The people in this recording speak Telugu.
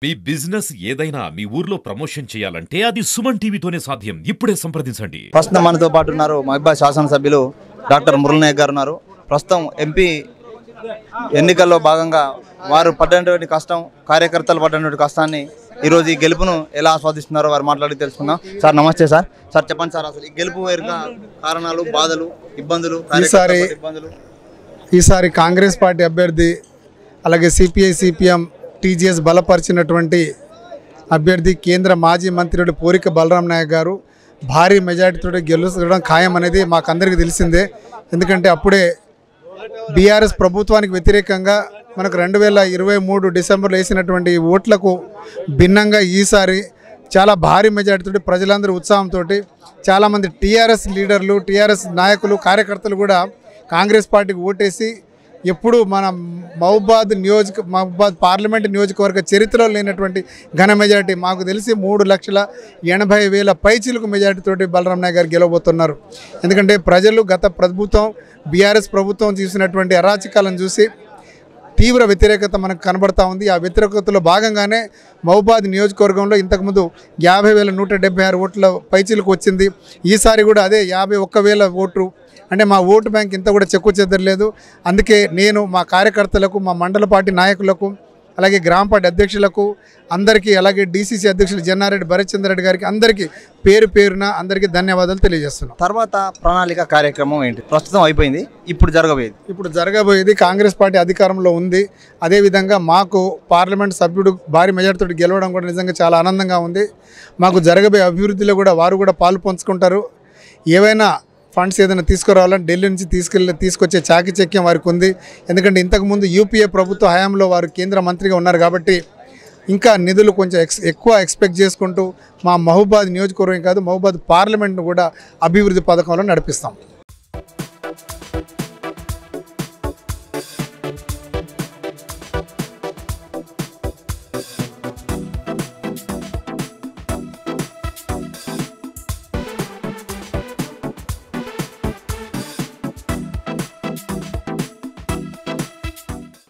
మీ బిజినెస్ ఏదైనా మీ ఊర్లో ప్రమోషన్ చేయాలంటే అది సుమన్ టీవీతోనే సాధ్యం. ఇప్పుడే సంప్రదించండి. ప్రస్తుతం మనతో పాటు ఉన్నారు మహబూబాబాద్ శాసనసభ్యులు డాక్టర్ మురళీనాయక్ గారు ఉన్నారు. ప్రస్తుతం ఎంపీ ఎన్నికల్లో భాగంగా వారు పడ్డటువంటి కష్టం, కార్యకర్తలు పడ్డటువంటి కష్టాన్ని ఈరోజు ఈ గెలుపును ఎలా ఆస్వాదిస్తున్నారో వారు మాట్లాడి తెలుసుకుందాం. సార్ నమస్తే సార్. సార్ చెప్పండి సార్, అసలు ఈ గెలుపు వెనుక కారణాలు, బాధలు, ఇబ్బందులు. ఈసారి కాంగ్రెస్ పార్టీ అభ్యర్థి అలాగే సిపిఐ సిపిఎం టీజీఎస్ బలపరిచినటువంటి అభ్యర్థి కేంద్ర మాజీ మంత్రుడు పూరిక బలరాం నాయక్ గారు భారీ మెజార్టీతో గెలుచడం ఖాయం అనేది మాకందరికీ తెలిసిందే. ఎందుకంటే అప్పుడే బీఆర్ఎస్ ప్రభుత్వానికి వ్యతిరేకంగా మనకు 2023 డిసెంబర్లో వేసినటువంటి ఓట్లకు భిన్నంగా ఈసారి చాలా భారీ మెజార్టీతో ప్రజలందరూ ఉత్సాహంతో చాలామంది టీఆర్ఎస్ లీడర్లు, టీఆర్ఎస్ నాయకులు, కార్యకర్తలు కూడా కాంగ్రెస్ పార్టీకి ఓటేసి ఎప్పుడు మన మహబూబాబాద్ పార్లమెంటు నియోజకవర్గ చరిత్రలో లేనటువంటి ఘన మెజార్టీ, మాకు తెలిసి 3,80,000 పైచిలకు మెజార్టీతోటి బలరాం నాయక్ గారు గెలవబోతున్నారు. ఎందుకంటే ప్రజలు గత ప్రభుత్వం బీఆర్ఎస్ ప్రభుత్వం చూసినటువంటి అరాచకాలను చూసి తీవ్ర వ్యతిరేకత మనకు కనబడతా ఉంది. ఆ వ్యతిరేకతలో భాగంగానే మహబూబాబాద్ నియోజకవర్గంలో ఇంతకుముందు 50,176 ఓట్ల పైచిలకు వచ్చింది. ఈసారి కూడా అదే 51,000 ఓట్లు. అంటే మా ఓటు బ్యాంక్ ఇంత కూడా చెక్కు చెదరలేదు. అందుకే నేను మా కార్యకర్తలకు, మా మండల పార్టీ నాయకులకు, అలాగే గ్రామ పార్టీ అధ్యక్షులకు అందరికీ, అలాగే డీసీసీ అధ్యక్షులు జన్నారెడ్డి భరత్చంద్ర గారికి అందరికీ పేరు పేరున అందరికీ ధన్యవాదాలు తెలియజేస్తున్నాం. తర్వాత ప్రణాళిక కార్యక్రమం ఏంటి? ప్రస్తుతం అయిపోయింది, ఇప్పుడు జరగబోయేది కాంగ్రెస్ పార్టీ అధికారంలో ఉంది. అదేవిధంగా మాకు పార్లమెంట్ సభ్యుడు భారీ మెజార్టీతో గెలవడం కూడా నిజంగా చాలా ఆనందంగా ఉంది. మాకు జరగబోయే అభివృద్ధిలో కూడా వారు కూడా పాలు పంచుకుంటారు. ఏవైనా ఫండ్స్ ఏదైనా తీసుకురావాలని ఢిల్లీ నుంచి తీసుకొచ్చే చాకచక్యం వారికి ఉంది. ఎందుకంటే ఇంతకుముందు యూపీఏ ప్రభుత్వ హయాంలో వారు కేంద్ర మంత్రిగా ఉన్నారు కాబట్టి ఇంకా నిధులు కొంచెం ఎక్కువ ఎక్స్పెక్ట్ చేసుకుంటూ మా మహబూబాబాద్ నియోజకవర్గం కాదు, మహబూబాబాద్ పార్లమెంట్ను కూడా అభివృద్ధి పథకంలో నడిపిస్తాం.